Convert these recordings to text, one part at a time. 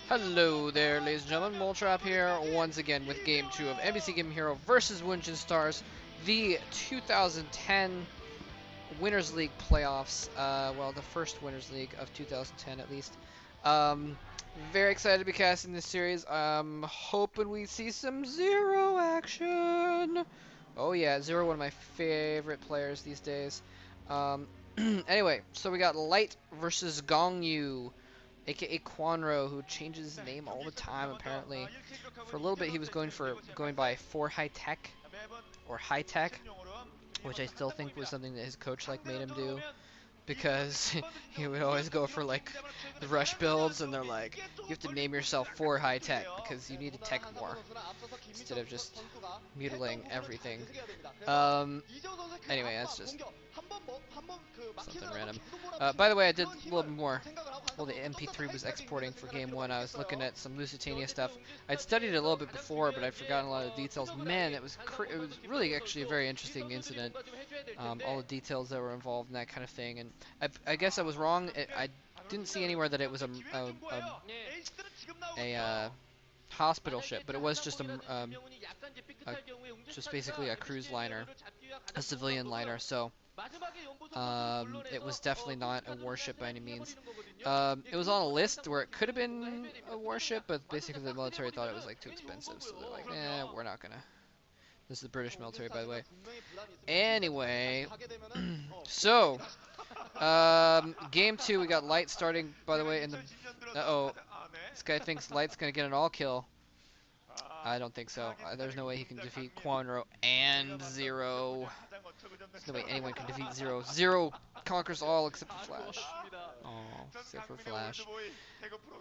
Hello there, ladies and gentlemen. Moltrap here, once again with Game 2 of MBCGame Hero versus Woongjin Stars, the 2010 Winners League playoffs. Well, the first Winners League of 2010 at least. Um, Very excited to be casting this series. I'm hoping we see some Zero action. Oh yeah, Zero, one of my favorite players these days. Um, anyway, so we got Light versus Gongyu, aka Kwanro, who changes his name all the time apparently. For a little bit he was going by 4 High Tech or High Tech, which I still think was something that his coach made him do, because he would always go for the rush builds and they're like, you have to name yourself 4 High Tech because you need to tech more instead of just mutilating everything. Anyway, that's just something random. By the way, I did a little bit more. Well, the MP3 was exporting for Game 1. I was looking at some Lusitania stuff. I'd studied it a little bit before, but I'd forgotten a lot of the details. Man, it was really actually a very interesting incident. All the details that were involved and that kind of thing. And I guess I was wrong. I didn't see anywhere that it was a hospital ship, but it was just just basically a cruise liner, a civilian liner. So it was definitely not a warship by any means. It was on a list where it could have been a warship, but basically the military thought it was too expensive, so they're like, we're not gonna. This is the British military, by the way. Anyway, so game 2, we got Light starting, by the way, in the. Uh-oh, this guy thinks Light's gonna get an all kill. I don't think so. There's no way he can defeat Kwanro and Zero. There's no way anyone can defeat Zero. Zero conquers all except for Flash. Oh, except for Flash.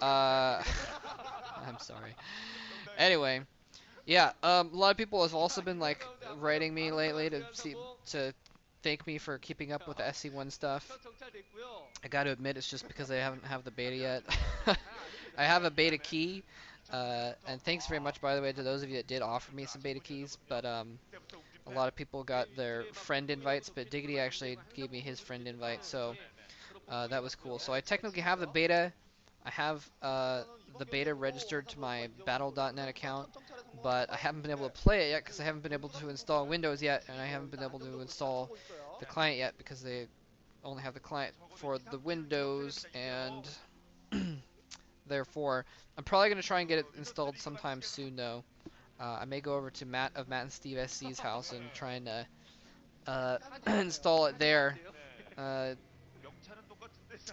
I'm sorry. Anyway, yeah. A lot of people have also been writing me lately to thank me for keeping up with the SC1 stuff. I got to admit, it's just because I haven't have the beta yet. I have a beta key. And thanks very much, by the way, to those of you that did offer me some beta keys, but a lot of people got their friend invites, but Diggity actually gave me his friend invite, so that was cool. So I technically have the beta. I have the beta registered to my battle.net account, but I haven't been able to play it yet because I haven't been able to install Windows yet, and I haven't been able to install the client yet because they only have the client for the Windows, and therefore, I'm probably going to try and get it installed sometime soon, though. I may go over to Matt and Steve SC's house and try and install it there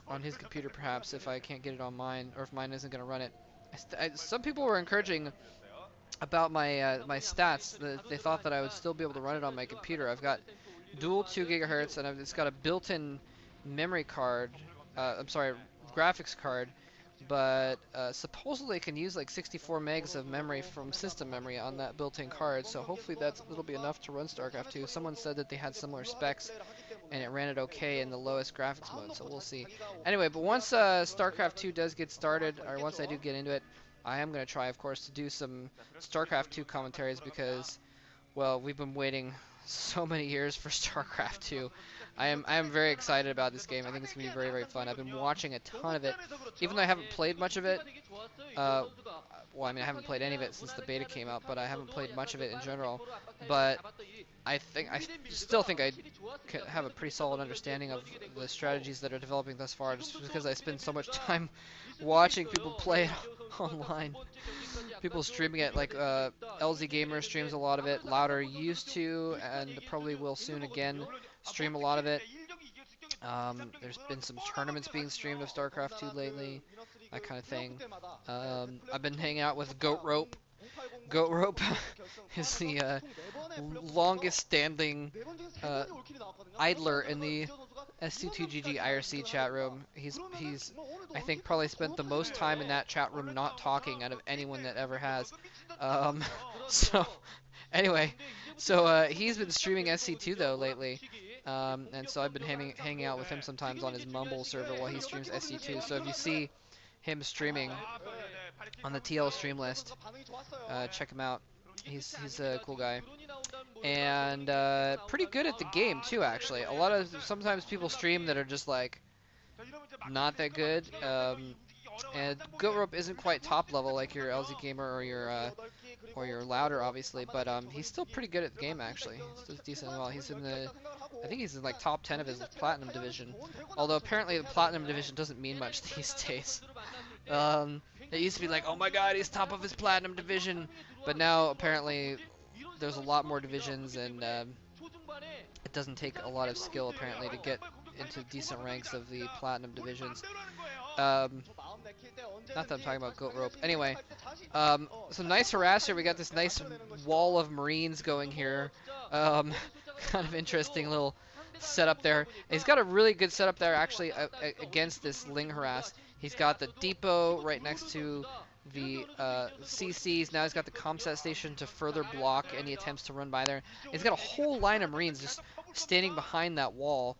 on his computer, perhaps, if I can't get it on mine, or if mine isn't going to run it. Some people were encouraging about my stats. They thought that I would still be able to run it on my computer. I've got dual 2 gigahertz, and it's got a built-in memory card. I'm sorry, graphics card. But supposedly it can use 64 megs of memory from system memory on that built-in card, so hopefully that'll be enough to run StarCraft 2. Someone said that they had similar specs and it ran it okay in the lowest graphics mode, so we'll see. Anyway, but once StarCraft 2 does get started, or once I do get into it, I am going to try, of course, to do some StarCraft 2 commentaries because, well, we've been waiting so many years for StarCraft 2. I am very excited about this game. I think it's going to be very, very fun. I've been watching a ton of it. Even though I haven't played much of it, well, I mean, I haven't played any of it since the beta came out, but I haven't played much of it in general. But I still think I have a pretty solid understanding of the strategies that are developing thus far, just because I spend so much time watching people play it online. People streaming it, LZ Gamer streams a lot of it. Louder used to, and probably will soon again, stream a lot of it. There's been some tournaments being streamed of StarCraft 2 lately, that kind of thing. I've been hanging out with Goat Rope. Goat Rope is the longest standing idler in the SC2GG IRC chat room. He's I think probably spent the most time in that chat room not talking out of anyone that ever has. So anyway, so he's been streaming SC2 though lately. And so I've been hanging out with him sometimes on his Mumble server while he streams SC2. So if you see him streaming on the Teal stream list, check him out. He's a cool guy, and pretty good at the game too. Actually, sometimes people stream that are just not that good. And Goat Rope isn't quite top level like your LZ Gamer or your Louder, obviously, but he's still pretty good at the game actually. He does decent well. He's in the, I think he's in like top 10 of his Platinum division. Although apparently the Platinum division doesn't mean much these days. It used to be like, oh my God, he's top of his Platinum division, but now apparently there's a lot more divisions, and it doesn't take a lot of skill apparently to get into decent ranks of the Platinum divisions. Not that I'm talking about Goat Rope. Anyway, some nice harass here. We got this nice wall of Marines going here. Kind of interesting little setup there. And he's got a really good setup there actually against this Ling harass. He's got the depot right next to the CCs. Now he's got the comset station to further block any attempts to run by there. He's got a whole line of Marines just standing behind that wall.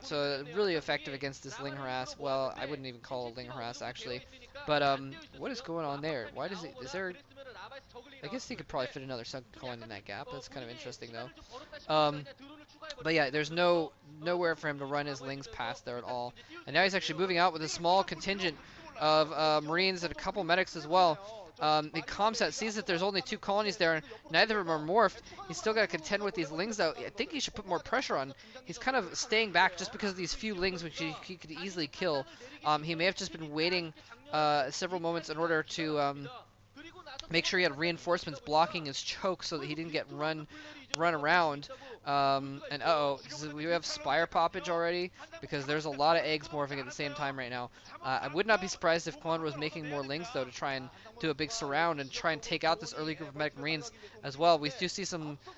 So really effective against this Ling harass. Well, I wouldn't even call it a Ling harass actually. But what is going on there? Why does it? Is there? I guess he could probably fit another Sun Coin in that gap. That's kind of interesting though. But yeah, there's nowhere for him to run his Lings past there at all. And now he's actually moving out with a small contingent of Marines and a couple medics as well. The Comsat sees that there's only 2 colonies there, and neither of them are morphed. He's still got to contend with these Lings though. I think he should put more pressure on. He's kind of staying back just because of these few Lings, which he could easily kill. He may have just been waiting several moments in order to make sure he had reinforcements blocking his choke so that he didn't get run around. And so we have Spire poppage already, because there's a lot of eggs morphing at the same time right now. I would not be surprised if Kwanro was making more Lings though to try and do a big surround and try and take out this early group of medic Marines as well. We do see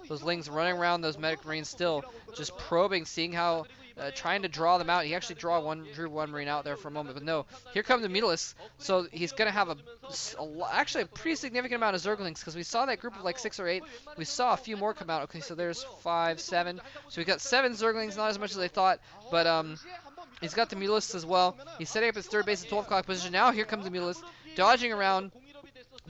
those Lings running around those medic Marines still, just probing, seeing how, trying to draw them out. He actually drew one Marine out there for a moment, but no. Here come the Mutalisks, so he's going to have actually a pretty significant amount of Zerglings, because we saw that group of like 6 or 8. We saw a few more come out. Okay, so there's 5, 7. So we got 7 Zerglings, not as much as I thought, but he's got the Mutalisks as well. He's setting up his third base at 12 o'clock position. Now here comes the Mutalisks, dodging around.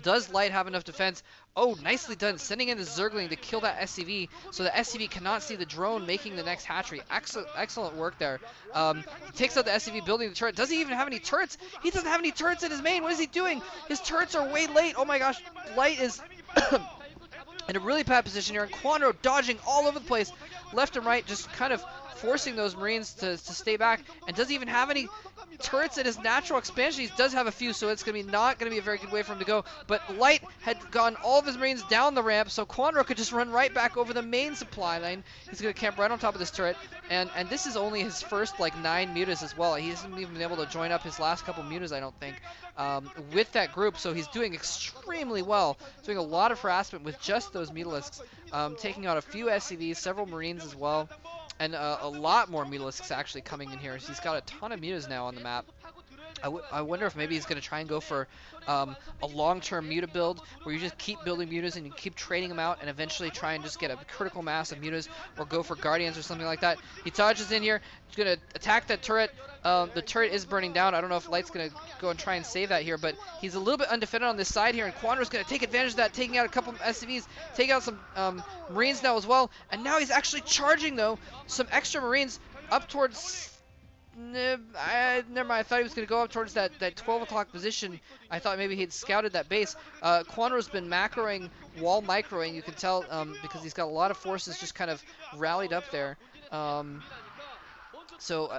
Does Light have enough defense? Oh, nicely done. Sending in the Zergling to kill that SCV, so the SCV cannot see the drone making the next hatchery. Excellent work there. He takes out the SCV, building the turret. Does he even have any turrets? He doesn't have any turrets in his main. What is he doing? His turrets are way late. Oh my gosh. Light is in a really bad position here. And Kwanro dodging all over the place, left and right, just kind of forcing those Marines to stay back. And does he even have any turrets in his natural expansion? He does have a few, so it's not going to be a very good way for him to go. But Light had gone all of his Marines down the ramp, so Kwanro could just run right back over the main supply line. He's going to camp right on top of this turret. And this is only his first like 9 mutas as well. He hasn't even been able to join up his last couple mutas, I don't think, with that group. So he's doing extremely well, doing a lot of harassment with just those Mutalisks, taking out a few SCVs, several Marines as well. And a lot more Mutalisks actually coming in here. He's got a ton of mutas now on the map. I wonder if maybe he's going to try and go for a long-term muta build where you just keep building mutas and you keep trading them out and eventually try and just get a critical mass of mutas, or go for guardians or something like that. He dodges in here. He's going to attack that turret. The turret is burning down. I don't know if Light's going to go and try and save that here, but he's a little bit undefended on this side here, and Kwanro's going to take advantage of that, taking out a couple of SCVs, take out some Marines now as well, and now he's actually charging, though, some extra Marines up towards... never mind, I thought he was going to go up towards that 12 o'clock position. I thought maybe he'd scouted that base. Kwanro's been macroing, wall microing, you can tell, because he's got a lot of forces just kind of rallied up there. So,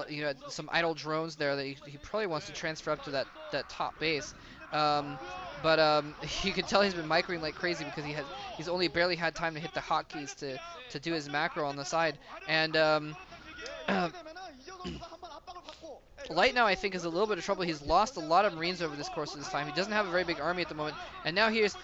you know, some idle drones there that he probably wants to transfer up to that top base. But you can tell he's been microing like crazy because he's only barely had time to hit the hotkeys to do his macro on the side. And Light now, I think, is a little bit of trouble. He's lost a lot of Marines over this course of this time. He doesn't have a very big army at the moment. And now he is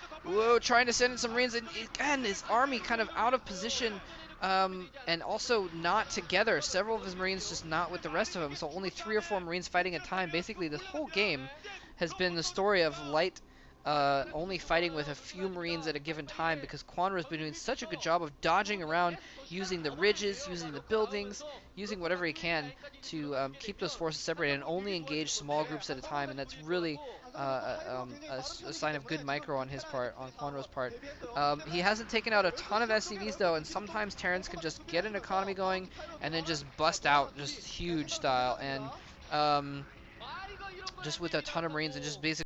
trying to send in some Marines. And again, his army kind of out of position. And also not together. Several of his Marines just not with the rest of them. So only 3 or 4 Marines fighting at a time. Basically, this whole game has been the story of Light only fighting with a few Marines at a given time, because Kwanro has been doing such a good job of dodging around, using the ridges, using the buildings, using whatever he can to keep those forces separated and only engage small groups at a time. And that's really a sign of good micro on his part, on Kwanro's part. He hasn't taken out a ton of SCVs though, and sometimes Terrans can just get an economy going and then just bust out just huge style. And just with a ton of Marines and just basically